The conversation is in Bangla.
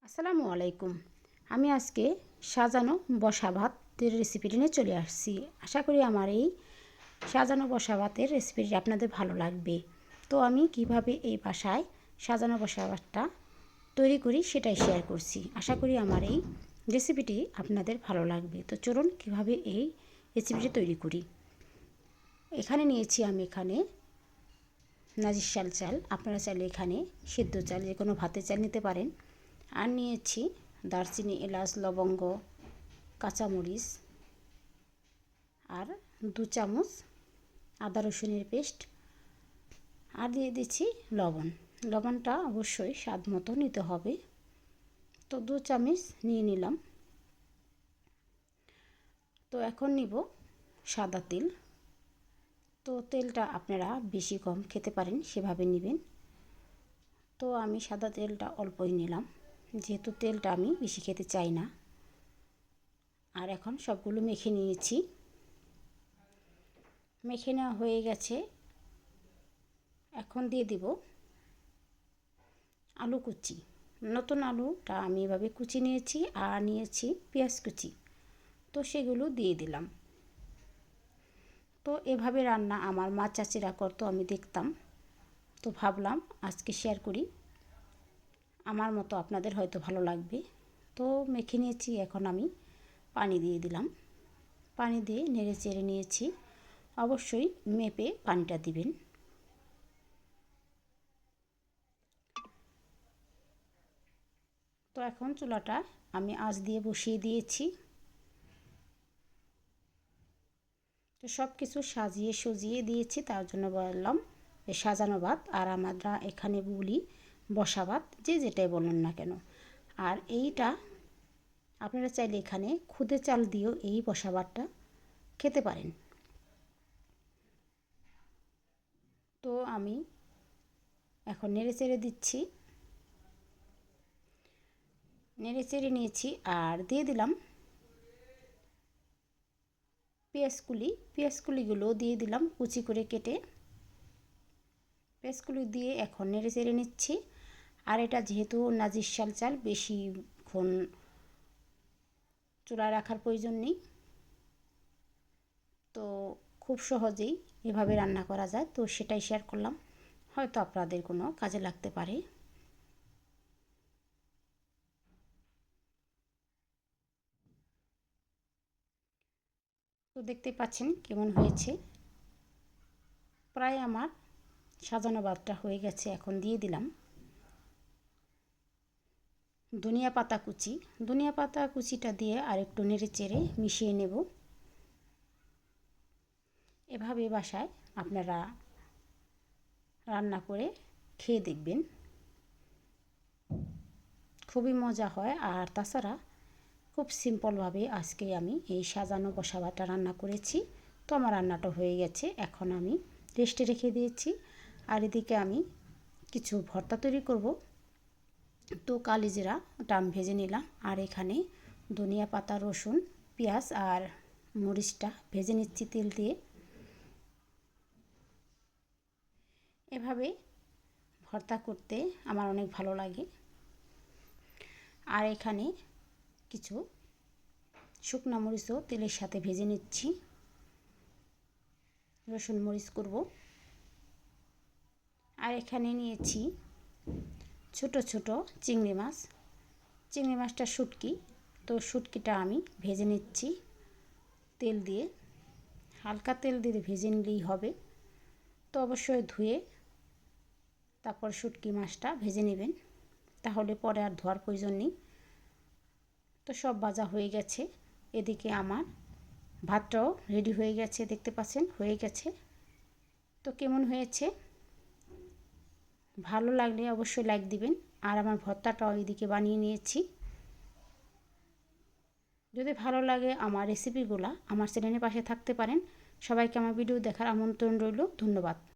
আসসালামু আলাইকুম। আমি আজকে সাজানো বসা ভাতের রেসিপিটি নিয়ে চলে আসছি। আশা করি আমার এই সাজানো বসা ভাতের রেসিপিটি আপনাদের ভালো লাগবে। তো আমি কিভাবে এই বাসায় সাজানো বসা ভাতটা তৈরি করি সেটাই শেয়ার করছি। আশা করি আমার এই রেসিপিটি আপনাদের ভালো লাগবে। তো চলুন কিভাবে এই রেসিপিটি তৈরি করি। এখানে নিয়েছি আমি নাজির চাল, আপনারা চাইলে এখানে সিদ্ধ চাল যে কোনো ভাতের চাল নিতে পারেন। আর নিয়েছি দারচিনি, এলাচ, লবঙ্গ, কাঁচামরিচ আর 2 চামচ আদা রসুনের পেস্ট, আর দিয়ে দিচ্ছি লবণ। লবণটা অবশ্যই স্বাদ মতো নিতে হবে। তো 2 চামচ নিয়ে নিলাম। তো এখন নিব সাদা তেল। তো তেলটা আপনারা বেশি কম খেতে পারেন সেভাবে নেবেন। তো আমি সাদা তেলটা অল্পই নিলাম, যেহেতু তেলটা আমি বেশি খেতে চাই না। আর এখন সবগুলো মেখে নিয়েছি। মেখে নেওয়া হয়ে গেছে। এখন দিয়ে দিব আলু কুচি। নতুন আলুটা আমি এভাবে কুচি নিয়েছি, আর নিয়েছি পেঁয়াজ কুচি। তো সেগুলো দিয়ে দিলাম। তো এভাবে রান্না আমার মা চাচিরা করতো, আমি দেখতাম। তো ভাবলাম আজকে শেয়ার করি, আমার মতো আপনাদের হয়তো ভালো লাগবে। তো মেখে নিয়েছি। এখন আমি পানি দিয়ে দিলাম। পানি দিয়ে নেড়ে চেড়ে নিয়েছি। অবশ্যই মেপে পানিটা দিবেন। তো এখন চুলাটা আমি আঁচ দিয়ে বসিয়ে দিয়েছি। তো সব কিছু সাজিয়ে সজিয়ে দিয়েছি, তার জন্য বললাম সাজানো ভাত। আর আমরা এখানে বলি বসা ভাত, যে যেটাই বলুন না কেন। আর এইটা আপনারা চাইলে এখানে খুদে চাল দিয়েও এই বসা ভাতটা খেতে পারেন। তো আমি এখন নেড়ে চেড়ে দিচ্ছি। নেড়ে চেড়ে নিয়েছি আর দিয়ে দিলাম পেঁয়াজকুলিগুলো দিয়ে দিলাম কুচি করে কেটে। পেঁয়াজকুলি দিয়ে এখন নেড়ে চেড়ে নিচ্ছি। আর এটা যেহেতু নাজির চাল, বেশিক্ষণ চুলায় রাখার প্রয়োজন নেই। তো খুব সহজেই এভাবে রান্না করা যায়, তো সেটাই শেয়ার করলাম, হয়তো আপনাদের কোনো কাজে লাগতে পারে। তো দেখতে পাচ্ছেন কেমন হয়েছে। প্রায় আমার সাজানো ভাতটা হয়ে গেছে। এখন দিয়ে দিলাম ধনিয়া পাতা কুচি। ধনিয়া পাতা কুচিটা দিয়ে আর একটু নেড়ে চেড়ে মিশিয়ে নেব। এভাবে বাসায় আপনারা রান্না করে খেয়ে দেখবেন, খুবই মজা হয়। আর তাছাড়া খুব সিম্পলভাবে আজকে আমি এই সাজানো বসা ভাতটা রান্না করেছি। তো আমার রান্নাটা হয়ে গেছে, এখন আমি রেস্টে রেখে দিয়েছি। আর এদিকে আমি কিছু ভর্তা তৈরি করব। তো কালিজিরাটা আমি ভেজে নিলাম, আর এখানে ধনিয়া পাতা, রসুন, পেঁয়াজ আর মরিচটা ভেজে নিচ্ছি তেল দিয়ে। এভাবে ভর্তা করতে আমার অনেক ভালো লাগে। আর এখানে কিছু শুকনো মরিচও তেলের সাথে ভেজে নিচ্ছি। রসুন মরিচ করব। আর এখানে নিয়েছি ছোট ছোট চিংড়ি মাছ। চিংড়ি মাছটা শুটকি। তো শুটকিটা আমি ভেজে নিচ্ছি তেল দিয়ে। হালকা তেল দিয়ে ভেজে নিলেই হবে। তো অবশ্যই ধুয়ে তারপর শুটকি মাছটা ভেজে নেবেন, তাহলে পরে আর ধোয়ার প্রয়োজন নেই। তো সব ভাজা হয়ে গেছে। এদিকে আমার ভাতটাও রেডি হয়ে গেছে, দেখতে পাচ্ছেন হয়ে গেছে। তো কেমন হয়েছে ভালো লাগলে অবশ্যই লাইক দিবেন। আর আমার ভর্তাটাও এদিকে বানিয়ে নিয়েছি। যদি ভালো লাগে আমার রেসিপিগুলো, আমার চ্যানেলের পাশে থাকতে পারেন। সবাইকে আমার ভিডিও দেখার আমন্ত্রণ রইল। ধন্যবাদ।